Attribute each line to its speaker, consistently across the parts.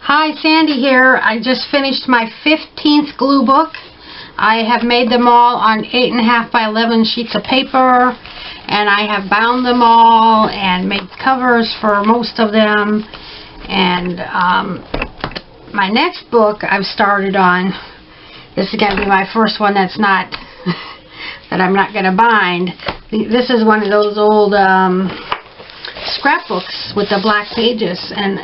Speaker 1: Hi, Sandy here. I just finished my 15th glue book. I have made them all on 8.5 by 11 sheets of paper, and I have bound them all and made covers for most of them. And my next book I've started on, this is going to be my first one that's not that I'm not going to bind. This is one of those old scrapbooks with the black pages, and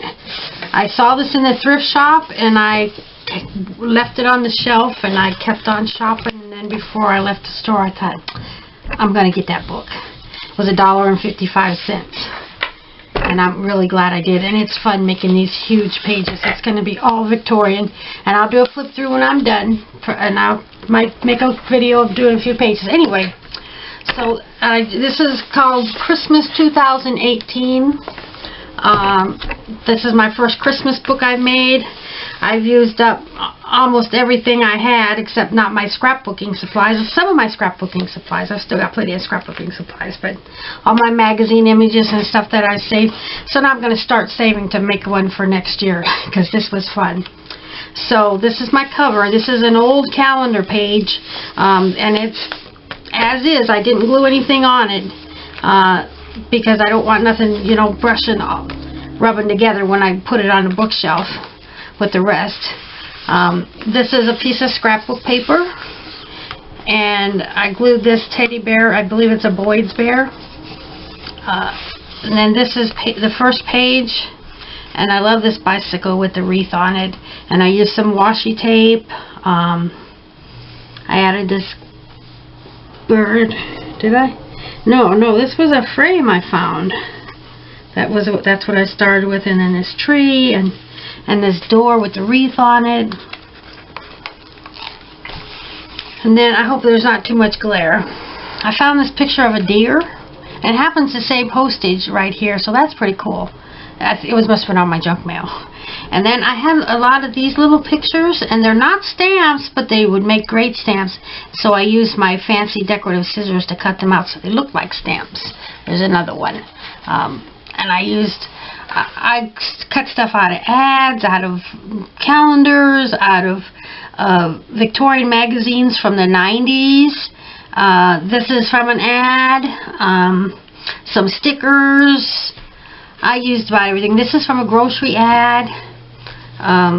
Speaker 1: I saw this in the thrift shop and I left it on the shelf and I kept on shopping, and then before I left the store I thought, I'm going to get that book. It was $1.55, and I'm really glad I did, and it's fun making these huge pages. It's going to be all Victorian, and I'll do a flip through when I'm done, and I might make a video of doing a few pages. Anyway, so this is called Christmas 2018. This is my first Christmas book I've made. I've used up almost everything I had, except not my scrapbooking supplies. Some of my scrapbooking supplies. I've still got plenty of scrapbooking supplies, but all my magazine images and stuff that I saved. So now I'm going to start saving to make one for next year, because this was fun. So this is my cover. This is an old calendar page, and it's as is. I didn't glue anything on it because I don't want nothing, you know, rubbing together when I put it on the bookshelf with the rest. This is a piece of scrapbook paper, and I glued this teddy bear. I believe it's a Boyd's bear. And then this is the first page, and I love this bicycle with the wreath on it. And I used some washi tape. I added this bird. Did I? No, this was a frame I found. That's what I started with, and then this tree and this door with the wreath on it. And then I hope there's not too much glare. I found this picture of a deer. It happens to say postage right here, so that's pretty cool. It must have been on my junk mail. And then I have a lot of these little pictures, and they're not stamps, but they would make great stamps. So I used my fancy decorative scissors to cut them out so they look like stamps. There's another one. And I cut stuff out of ads, out of calendars, out of Victorian magazines from the 90s. This is from an ad. Some stickers. I used about everything. This is from a grocery ad.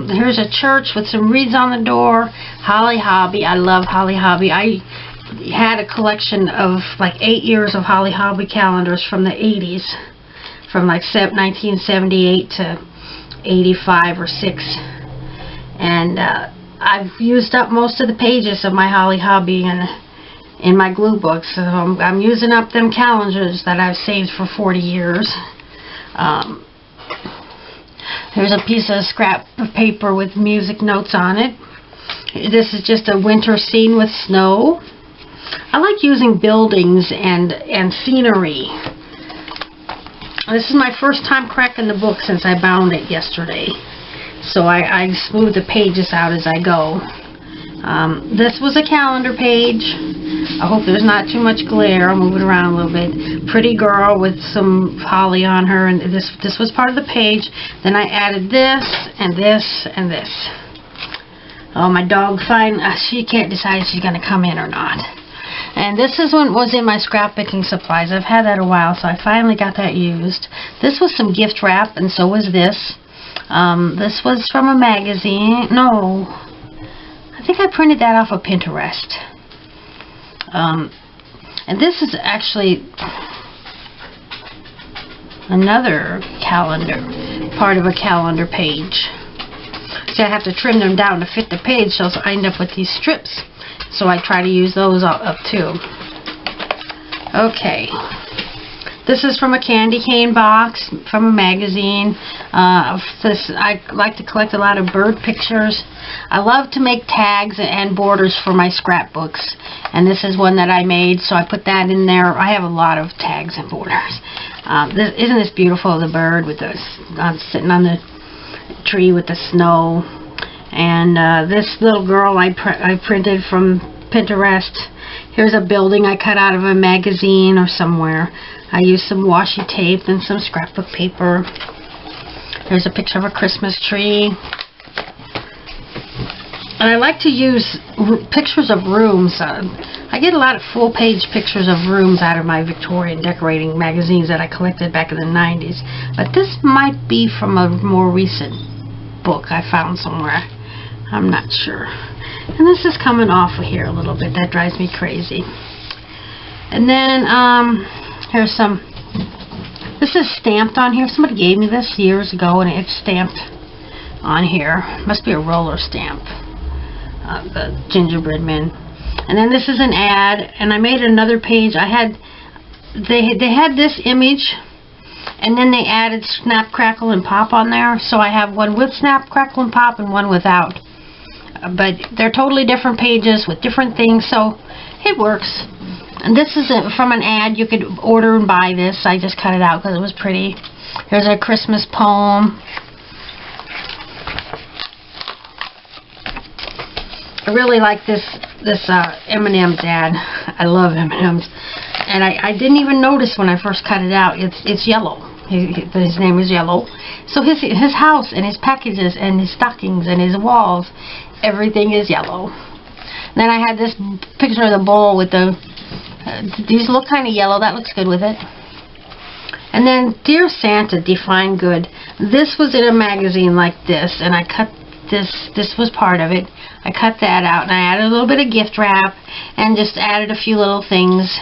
Speaker 1: Here's a church with some wreaths on the door. Holly Hobby. I love Holly Hobby. I had a collection of like 8 years of Holly Hobby calendars from the 80s. From like 1978 to 85 or 6. And I've used up most of the pages of my Holly Hobby in my glue book. So I'm using up them calendars that I've saved for 40 years. There's a piece of scrap of paper with music notes on it. This is just a winter scene with snow. I like using buildings and scenery. This is my first time cracking the book since I bound it yesterday. So I smooth the pages out as I go. This was a calendar page. I hope there's not too much glare. I'll move it around a little bit. Pretty girl with some holly on her, and this was part of the page. Then I added this and this and this. Oh, my dog she can't decide if she's going to come in or not. And this is what was in my scrapbooking supplies. I've had that a while, so I finally got that used. This was some gift wrap, and so was this. This was from a magazine. No, I think I printed that off of Pinterest. And this is actually another calendar, part of a calendar page. See, I have to trim them down to fit the page, so I end up with these strips. So I try to use those up too. Okay. This is from a candy cane box from a magazine. I like to collect a lot of bird pictures. I love to make tags and borders for my scrapbooks. And this is one that I made, so I put that in there. I have a lot of tags and borders. Isn't this beautiful, the bird with sitting on the tree with the snow? And this little girl I printed from Pinterest. Here's a building I cut out of a magazine or somewhere. I used some washi tape and some scrapbook paper. There's a picture of a Christmas tree. And I like to use pictures of rooms. I get a lot of full-page pictures of rooms out of my Victorian decorating magazines that I collected back in the 90s. But this might be from a more recent book I found somewhere. I'm not sure. And this is coming off of here a little bit. That drives me crazy. And then here's some. This is stamped on here. Somebody gave me this years ago, and it's stamped on here. Must be a roller stamp. The gingerbread men. And then this is an ad, and I made another page. They had this image, and then they added Snap, Crackle, and Pop on there. So I have one with Snap, Crackle, and Pop, and one without. But they're totally different pages with different things, so it works. And this is from an ad. You could order and buy this. I just cut it out because it was pretty. Here's a Christmas poem. I really like this M&M's ad. I love M&M's, and I didn't even notice when I first cut it out. It's yellow. His name is Yellow. So his house and his packages and his stockings and his walls, everything is yellow. Then I had this picture of the bowl with the. These look kind of yellow. That looks good with it. And then Dear Santa, Define Good. This was in a magazine like this, and I cut this. This was part of it. I cut that out, and I added a little bit of gift wrap, and just added a few little things.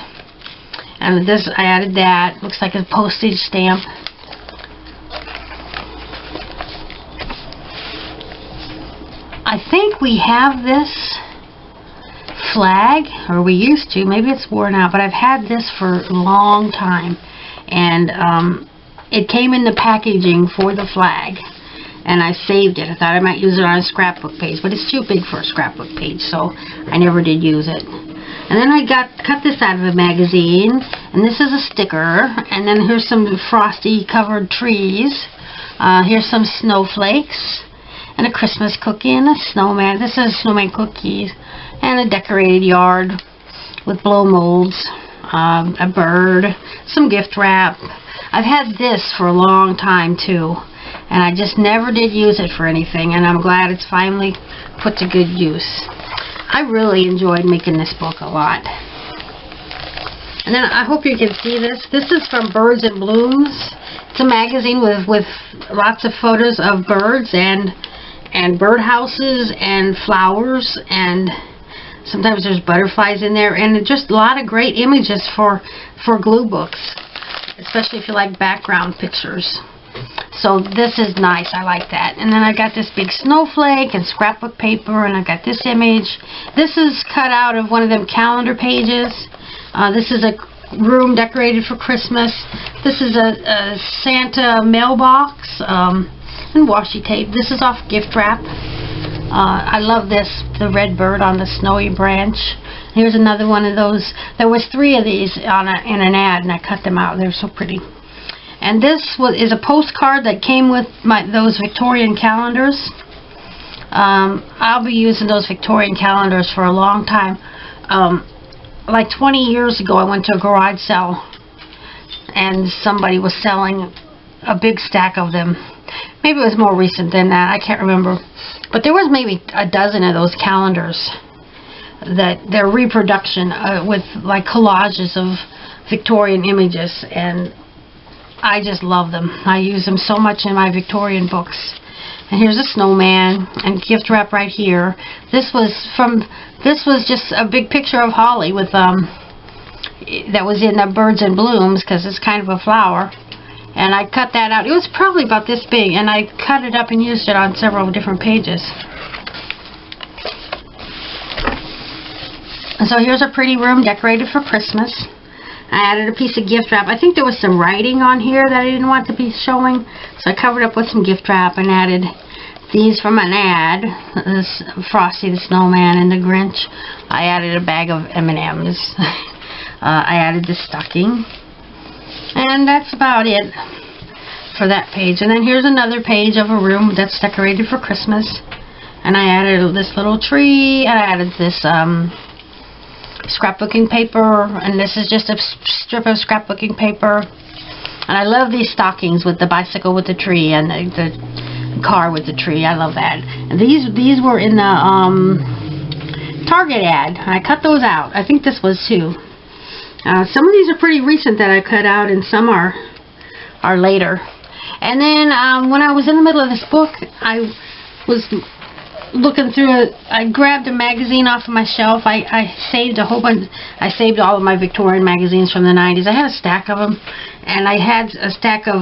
Speaker 1: And this, I added that. Looks like a postage stamp. I think we have this flag, or we used to. Maybe it's worn out, but I've had this for a long time. And it came in the packaging for the flag. And I saved it. I thought I might use it on a scrapbook page, but it's too big for a scrapbook page, so I never did use it. And then I cut this out of a magazine, and this is a sticker, and then here's some frosty covered trees. Here's some snowflakes, and a Christmas cookie, and a snowman. This is snowman cookies, and a decorated yard with blow molds, a bird, some gift wrap. I've had this for a long time too. And I just never did use it for anything, and I'm glad it's finally put to good use. I really enjoyed making this book a lot. And then I hope you can see this. This is from Birds and Blooms. It's a magazine with lots of photos of birds and birdhouses and flowers, and sometimes there's butterflies in there, and just a lot of great images for glue books, especially if you like background pictures. So this is nice. I like that. And then I got this big snowflake and scrapbook paper, and I got this image. This is cut out of one of them calendar pages. This is a room decorated for Christmas. This is a Santa mailbox and washi tape. This is off gift wrap. I love this, the red bird on the snowy branch. Here's another one of those. There was 3 of these in an ad, and I cut them out. They're so pretty. And this is a postcard that came with those Victorian calendars. I'll be using those Victorian calendars for a long time. Like 20 years ago, I went to a garage sale, and somebody was selling a big stack of them. Maybe it was more recent than that. I can't remember. But there was maybe a dozen of those calendars, that their reproduction with like collages of Victorian images, and I just love them. I use them so much in my Victorian books. And here's a snowman and gift wrap right here. This was just a big picture of holly with that was in the Birds and Blooms, because it's kind of a flower. And I cut that out. It was probably about this big, and I cut it up and used it on several different pages. And so here's a pretty room decorated for Christmas. I added a piece of gift wrap. I think there was some writing on here that I didn't want to be showing, so I covered up with some gift wrap and added these from an ad. This Frosty the Snowman and the Grinch. I added a bag of M&Ms. I added the stocking. And that's about it for that page. And then here's another page of a room that's decorated for Christmas. And I added this little tree. And I added this scrapbooking paper, and this is just a strip of scrapbooking paper. And I love these stockings with the bicycle with the tree and the car with the tree. I love that. And these were in the Target ad. I cut those out. I think this was too. Some of these are pretty recent that I cut out, and some are later. And then when I was in the middle of this book, I was looking through it. I grabbed a magazine off of my shelf. I saved a whole bunch. I saved all of my Victorian magazines from the 90s. I had a stack of them, and I had a stack of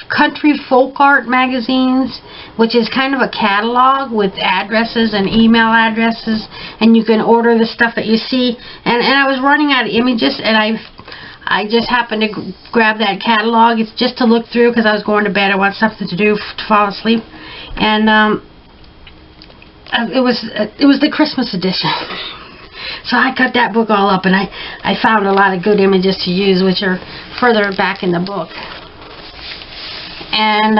Speaker 1: country folk art magazines, which is kind of a catalog with addresses and email addresses, and you can order the stuff that you see. And I was running out of images, and I just happened to grab that catalog. It's just to look through because I was going to bed. I want something to do to fall asleep. And it was the Christmas edition. So I cut that book all up, and I found a lot of good images to use, which are further back in the book. And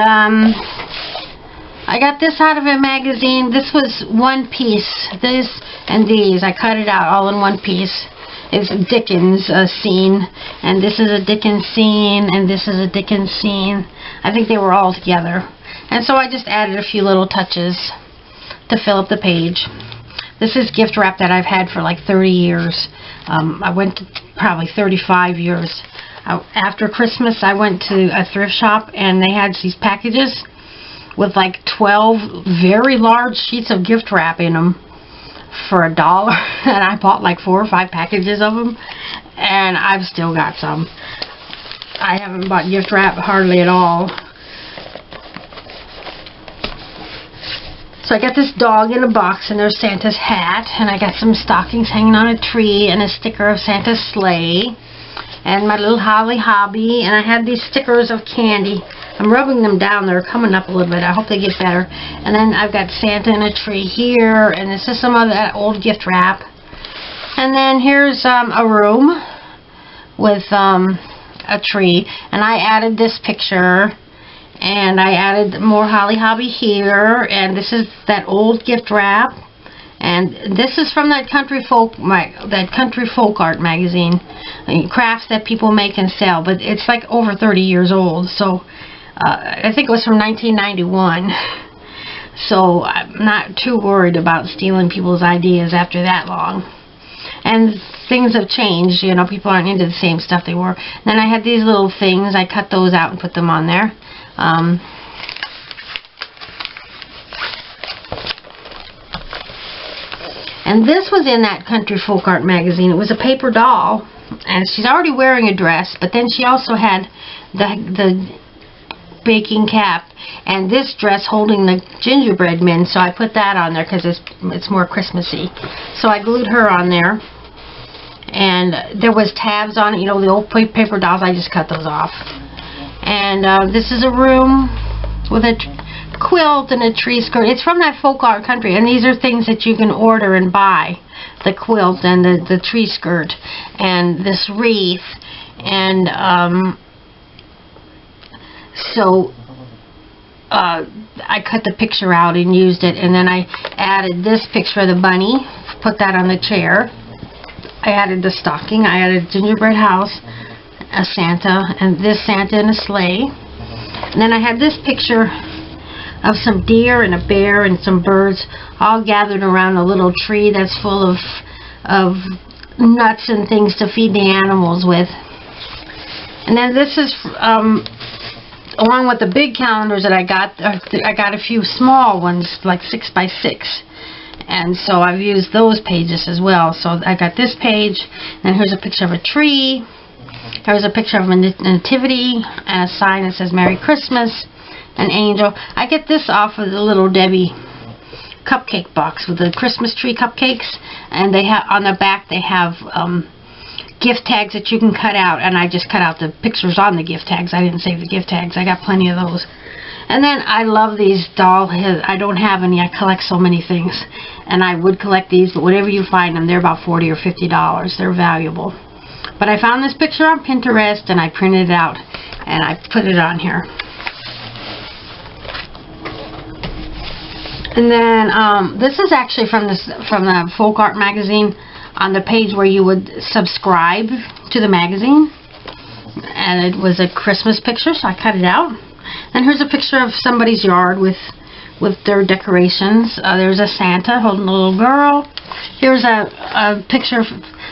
Speaker 1: I got this out of a magazine. This was one piece. This and these. I cut it out all in one piece. It's a Dickens scene, and this is a Dickens scene, and this is a Dickens scene. I think they were all together. And so I just added a few little touches to fill up the page. This is gift wrap that I've had for like 30 years. I went to probably 35 years. After Christmas, I went to a thrift shop, and they had these packages with like 12 very large sheets of gift wrap in them for $1. And I bought like 4 or 5 packages of them, and I've still got some. I haven't bought gift wrap hardly at all. So I got this dog in a box, and there's Santa's hat, and I got some stockings hanging on a tree, and a sticker of Santa's sleigh, and my little holly hobby, and I had these stickers of candy. I'm rubbing them down. They're coming up a little bit. I hope they get better. And then I've got Santa in a tree here, and this is some of that old gift wrap. And then here's a room with a tree, and I added this picture, and I added more holly hobby here, and this is that old gift wrap. And this is from that country folk art magazine, crafts that people make and sell, but it's like over 30 years old. So I think it was from 1991. So I'm not too worried about stealing people's ideas after that long. And things have changed, you know, people aren't into the same stuff they were. Then I had these little things. I cut those out and put them on there. And this was in that country folk art magazine. It was a paper doll, and she's already wearing a dress, but then she also had the baking cap and this dress holding the gingerbread men, so I put that on there because it's more Christmassy. So I glued her on there, and there was tabs on it, you know, the old paper dolls. I just cut those off. And this is a room with a quilt and a tree skirt. It's from that folk art country, and these are things that you can order and buy. The quilt and the tree skirt and this wreath, and so I cut the picture out and used it, and then I added this picture of the bunny, put that on the chair. I added the stocking, I added gingerbread house, a Santa, and this Santa in a sleigh. And then I had this picture of some deer and a bear and some birds all gathered around a little tree that's full of nuts and things to feed the animals with. And then this is along with the big calendars that I got a few small ones, like 6 by 6, and so I've used those pages as well. So I got this page, and here's a picture of a tree. Here's a picture of a nativity and a sign that says Merry Christmas. An angel. I get this off of the Little Debbie cupcake box with the Christmas tree cupcakes, and they have on the back they have gift tags that you can cut out, and I just cut out the pictures on the gift tags. I didn't save the gift tags. I got plenty of those. And then I love these doll heads. I don't have any. I collect so many things, and I would collect these, but whenever you find them, they're about $40 or $50. They're valuable. But I found this picture on Pinterest, and I printed it out, and I put it on here. And then this is actually from the folk art magazine, on the page where you would subscribe to the magazine. and it was a Christmas picture, so I cut it out. And here's a picture of somebody's yard with their decorations. There's a Santa holding a little girl. Here's a picture.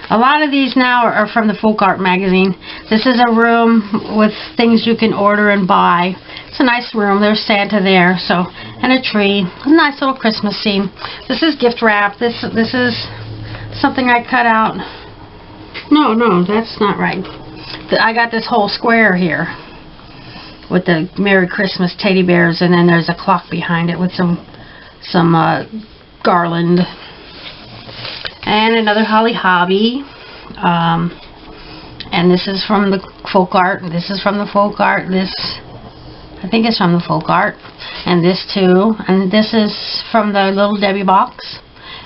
Speaker 1: A lot of these now are from the Folk Art magazine. This is a room with things you can order and buy. It's a nice room. There's Santa there, so, and a tree. A nice little Christmas scene. This is gift wrap. This is something I cut out. No, that's not right. I got this whole square here with the Merry Christmas teddy bears, and then there's a clock behind it with some garland. And another Holly Hobby. And this is from the Folk Art. This is from the Folk Art. This, I think it's from the Folk Art. And this too. And this is from the Little Debbie box.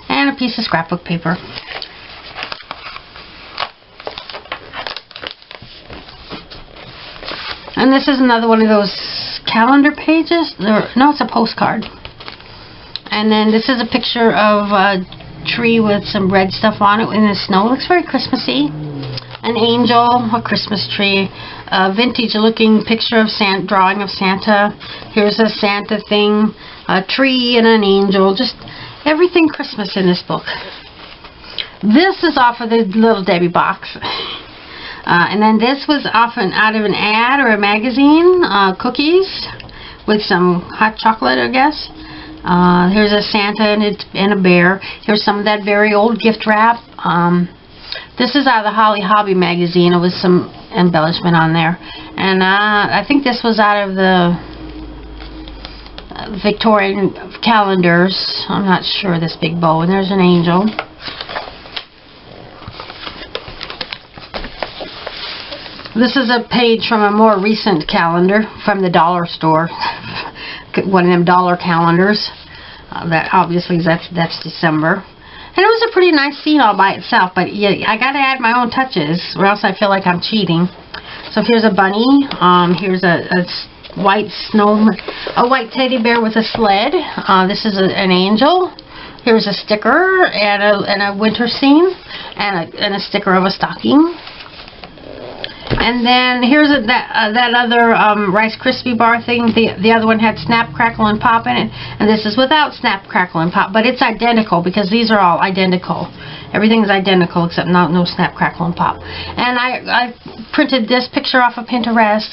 Speaker 1: And a piece of scrapbook paper. And this is another one of those calendar pages. No, it's a postcard. And then this is a picture of a tree with some red stuff on it in the snow. It looks very Christmassy. An angel, a Christmas tree, a vintage looking picture of Santa, drawing of Santa. Here's a Santa thing, a tree and an angel. Just everything Christmas in this book. This is off of the Little Debbie box. And then this was often out of an ad or a magazine, cookies with some hot chocolate, I guess. Here's a Santa and a bear. Here's some of that very old gift wrap. This is out of the Holly Hobby magazine. It was some embellishment on there. And I think this was out of the Victorian calendars. I'm not sure, this big bow. And there's an angel. This is a page from a more recent calendar from the dollar store. One of them dollar calendars. That obviously that's December. And it was a pretty nice scene all by itself, but yeah, I gotta add my own touches or else I feel like I'm cheating. So here's a bunny. Here's a white a white teddy bear with a sled. This is an angel. Here's a sticker and a winter scene and a sticker of a stocking. And then here's that other Rice Krispie bar thing. The other one had Snap, Crackle, and Pop in it. And this is without Snap, Crackle, and Pop. But it's identical because these are all identical. Everything's identical except no Snap, Crackle, and Pop. And I printed this picture off of Pinterest.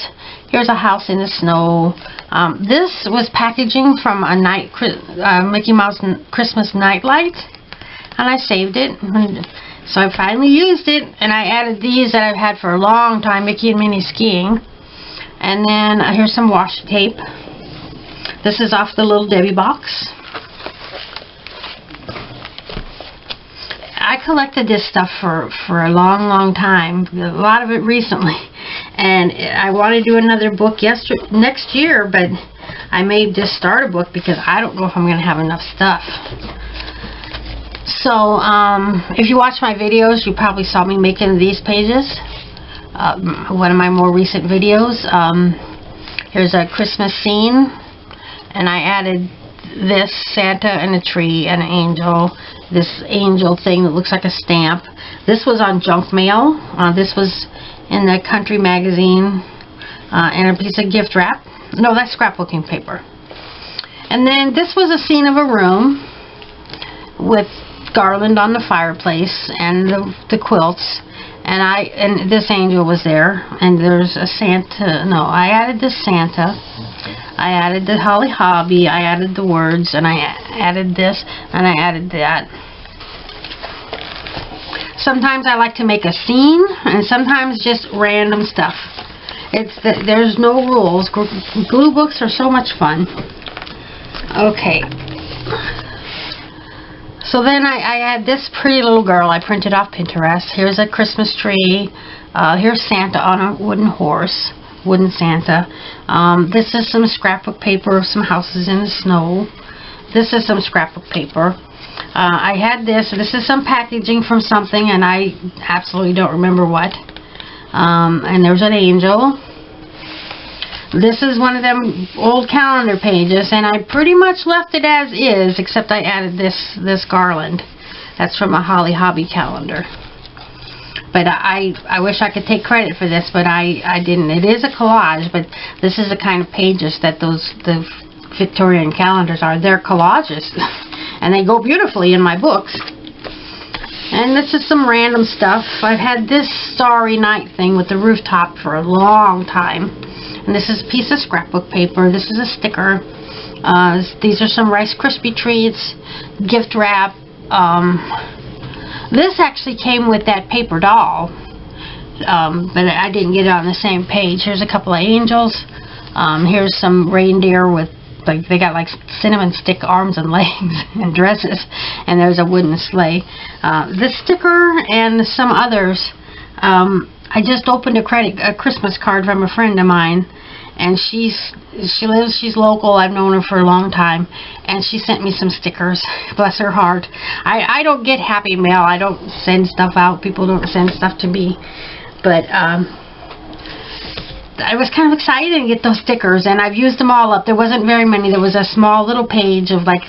Speaker 1: Here's a house in the snow. This was packaging from a Mickey Mouse Christmas nightlight. And I saved it. So I finally used it, and I added these that I've had for a long time, Mickey and Minnie skiing. And then here's some washi tape. This is off the Little Debbie box. I collected this stuff for a long time, a lot of it recently. And I want to do another book next year, but I may just start a book because I don't know if I'm going to have enough stuff. So, if you watch my videos, you probably saw me making these pages. One of my more recent videos. Here's a Christmas scene. And I added this Santa and a tree and an angel. This angel thing that looks like a stamp. This was on junk mail. This was in the Country magazine. And a piece of gift wrap. No, that's scrapbooking paper. And then this was a scene of a room with garland on the fireplace and the quilts, and this angel was there, and there's a Santa. No, I added this Santa, I added the Holly Hobby, I added the words, and I added this, and I added that. Sometimes I like to make a scene, and sometimes just random stuff. There's no rules. Glue books are so much fun. Okay. So then I had this pretty little girl I printed off Pinterest. Here's a Christmas tree. Here's Santa on a wooden horse. Wooden Santa. This is some scrapbook paper of some houses in the snow. This is some scrapbook paper. I had this. This is some packaging from something, and I absolutely don't remember what. And there's an angel. This is one of them old calendar pages, and I pretty much left it as is, except I added this garland. That's from a Holly Hobby calendar. But I wish I could take credit for this, but I didn't. It is a collage, but this is the kind of pages that the Victorian calendars are. They're collages, and they go beautifully in my books. And this is some random stuff. I've had this Starry Night thing with the rooftop for a long time. And this is a piece of scrapbook paper. This is a sticker. These are some Rice Krispie treats, gift wrap. This actually came with that paper doll, but I didn't get it on the same page. Here's a couple of angels. Here's some reindeer with, like, they got like cinnamon stick arms and legs and dresses, and there's a wooden sleigh. This sticker and some others. I just opened a Christmas card from a friend of mine, and she's local. I've known her for a long time, and she sent me some stickers. Bless her heart. I don't get happy mail. I don't send stuff out. People don't send stuff to me, but I was kind of excited to get those stickers, and I've used them all up. There wasn't very many. There was a small little page of like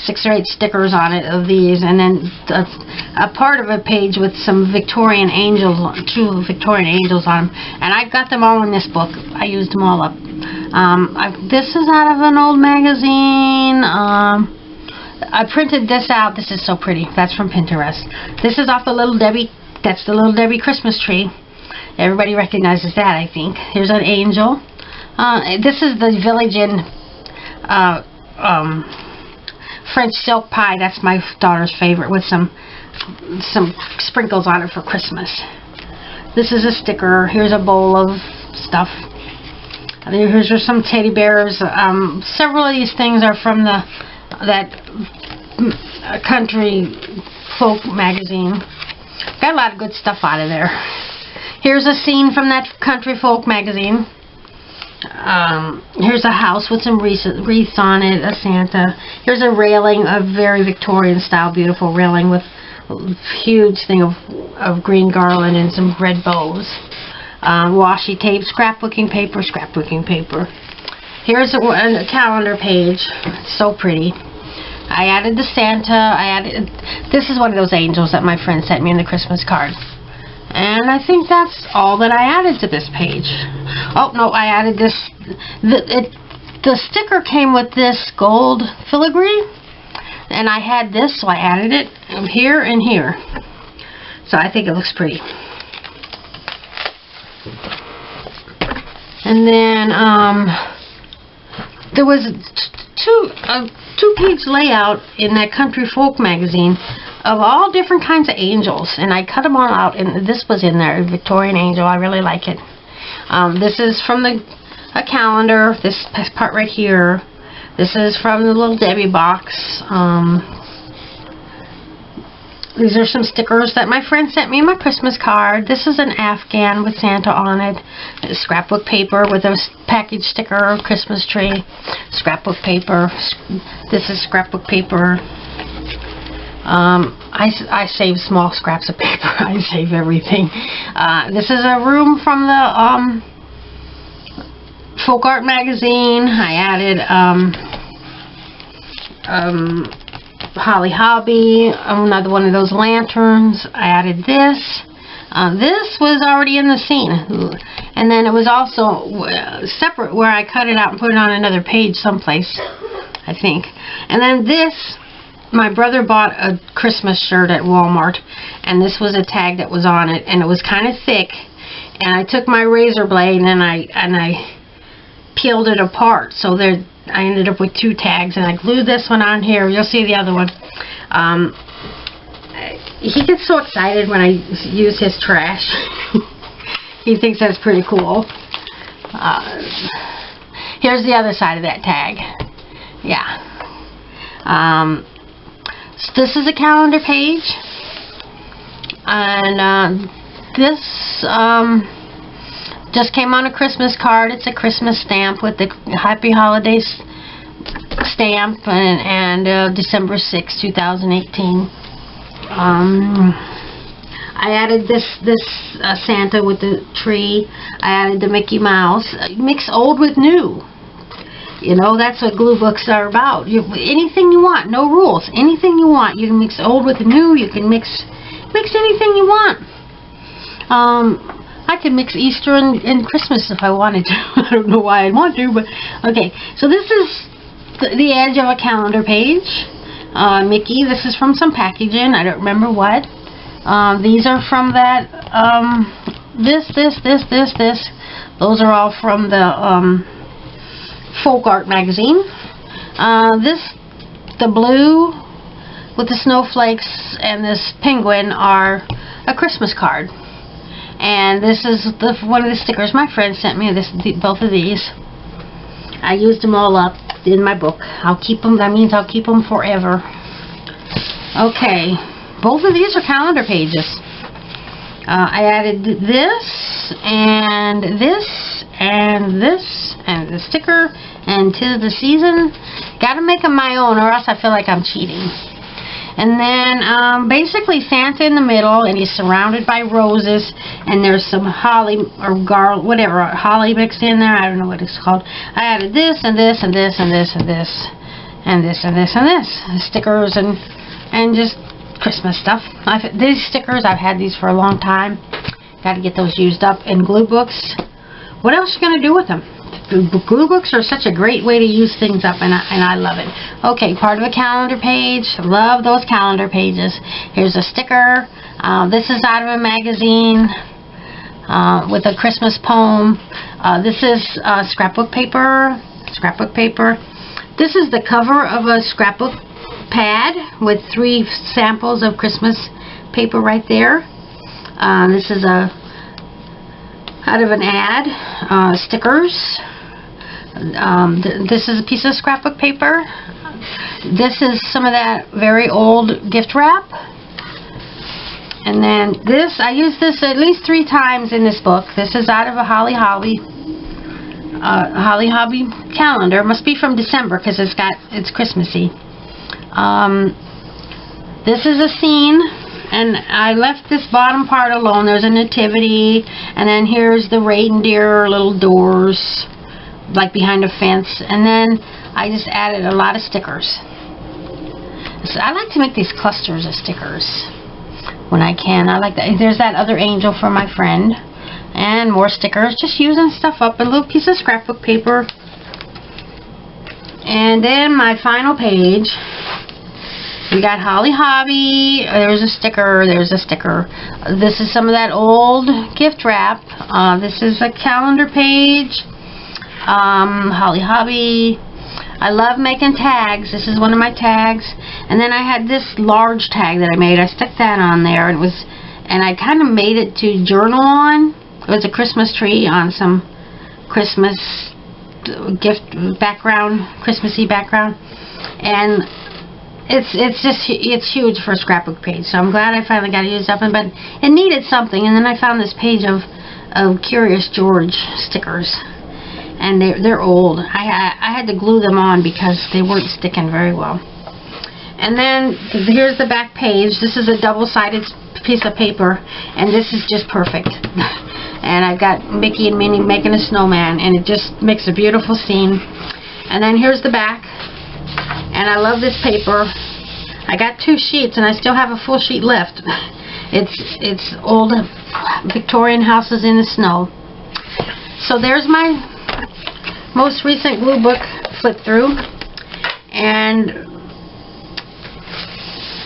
Speaker 1: 6 or 8 stickers on it of these, and then a part of a page with some Victorian angels, 2 Victorian angels on them, and I got them all in this book. I used them all up. This is out of an old magazine. I printed this out. This is so pretty. That's from Pinterest. This is off the Little Debbie. That's the Little Debbie Christmas tree. Everybody recognizes that, I think. Here's an angel. This is the Village Inn French silk pie. That's my daughter's favorite, with some sprinkles on it for Christmas. This is a sticker. Here's a bowl of stuff. Here's some teddy bears. Several of these things are from that country folk magazine. Got a lot of good stuff out of there. Here's a scene from that country folk magazine. Here's a house with some wreaths on it, a Santa. Here's a railing, a very Victorian style, beautiful railing with a huge thing of green garland and some red bows. Washi tape, scrapbooking paper. Here's a calendar page. It's so pretty. I added the Santa. This is one of those angels that my friend sent me in the Christmas card. And I think that's all that I added to this page. Oh, no, I added this. The sticker came with this gold filigree, and I had this, so I added it here and here. So I think it looks pretty. And then there was a two-page layout in that country folk magazine of all different kinds of angels, and I cut them all out, and this was in there, Victorian angel. I really like it. This is from a calendar, this part right here. This is from the Little Debbie box. These are some stickers that my friend sent me in my Christmas card. This is an Afghan with Santa on it. Scrapbook paper with a package sticker, Christmas tree. Scrapbook paper. This is scrapbook paper. I save small scraps of paper. I save everything. This is a room from the Folk Art magazine. I added Holly Hobby, another one of those lanterns. I added this. This was already in the scene, and then it was also separate where I cut it out and put it on another page someplace, I think. And then this, my brother bought a Christmas shirt at Walmart, and this was a tag that was on it, and it was kind of thick, and I took my razor blade and I peeled it apart, so there I ended up with 2 tags, and I glued this one on here. You'll see the other one. He gets so excited when I use his trash. He thinks that's pretty cool. Here's the other side of that tag. Yeah. So this is a calendar page, and this just came on a Christmas card. It's a Christmas stamp with the Happy Holidays stamp, and December 6, 2018. I added this Santa with the tree. I added the Mickey Mouse. Mix old with new. You know, that's what glue books are about. Anything you want, no rules. Anything you want. You can mix old with new. You can mix anything you want. I could mix Easter and Christmas if I wanted to. I don't know why I'd want to, but okay. So this is the edge of a calendar page. Mickey, this is from some packaging. I don't remember what. These are from that, this. Those are all from the folk art magazine. The blue with the snowflakes and this penguin are a Christmas card. And this is one of the stickers my friend sent me, both of these. I used them all up in my book. I'll keep them, that means I'll keep them forever. Okay, both of these are calendar pages. I added this, and this, and this, and the sticker, and 'tis the season. Gotta make them my own, or else I feel like I'm cheating. And then, basically Santa in the middle, and he's surrounded by roses, and there's some holly, or whatever, holly mixed in there, I don't know what it's called. I added this, and this, and this, and this, and this, and this, and this, and this. Stickers, and just Christmas stuff. These stickers, I've had these for a long time. Gotta get those used up. And glue books. What else are you gonna do with them? Glue books are such a great way to use things up, and I love it. Okay, part of a calendar page. Love those calendar pages. Here's a sticker. This is out of a magazine with a Christmas poem. This is scrapbook paper. Scrapbook paper. This is the cover of a scrapbook pad with 3 samples of Christmas paper right there. This is out of an ad. Stickers. This is a piece of scrapbook paper. This is some of that very old gift wrap. And then this, I used this at least 3 times in this book. This is out of a Holly Hobby calendar. It must be from December because it's Christmassy. This is a scene, and I left this bottom part alone. There's a nativity, and then here's the reindeer little doors, like behind a fence, and then I just added a lot of stickers. So I like to make these clusters of stickers when I can. I like that. There's that other angel for my friend, and more stickers, just using stuff up. A little piece of scrapbook paper, and then my final page. We got Holly Hobby. There's a sticker. There's a sticker. This is some of that old gift wrap. This is a calendar page. Holly Hobby. I love making tags. This is one of my tags. And then I had this large tag that I made. I stuck that on there. And I kind of made it to journal on. It was a Christmas tree on some Christmas gift background, Christmassy background. And it's huge for a scrapbook page. So I'm glad I finally got it used up. But it needed something. And then I found this page of Curious George stickers. And they're old. I had to glue them on because they weren't sticking very well. And then here's the back page. This is a double-sided piece of paper, and this is just perfect. And I've got Mickey and Minnie making a snowman, and it just makes a beautiful scene. And then here's the back, and I love this paper. I got 2 sheets, and I still have a full sheet left. It's old Victorian houses in the snow. So there's my most recent glue book flip through, and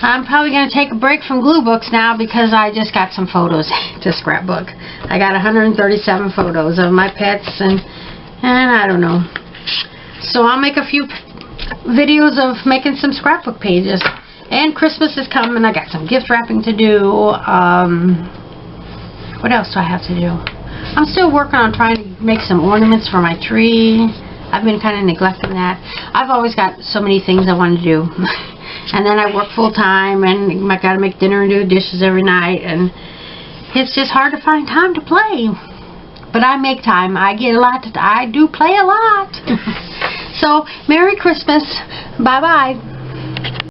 Speaker 1: I'm probably going to take a break from glue books now because I just got some photos to scrapbook. I got 137 photos of my pets and I don't know. So I'll make a few videos of making some scrapbook pages. And Christmas is coming. I got some gift wrapping to do. What else do I have to do? I'm still working on trying to make some ornaments for my tree. I've been kind of neglecting that. I've always got so many things I want to do. And then I work full time, and I got to make dinner and do dishes every night, and it's just hard to find time to play. But I make time. I get a lot. I do play a lot. So, Merry Christmas. Bye-bye.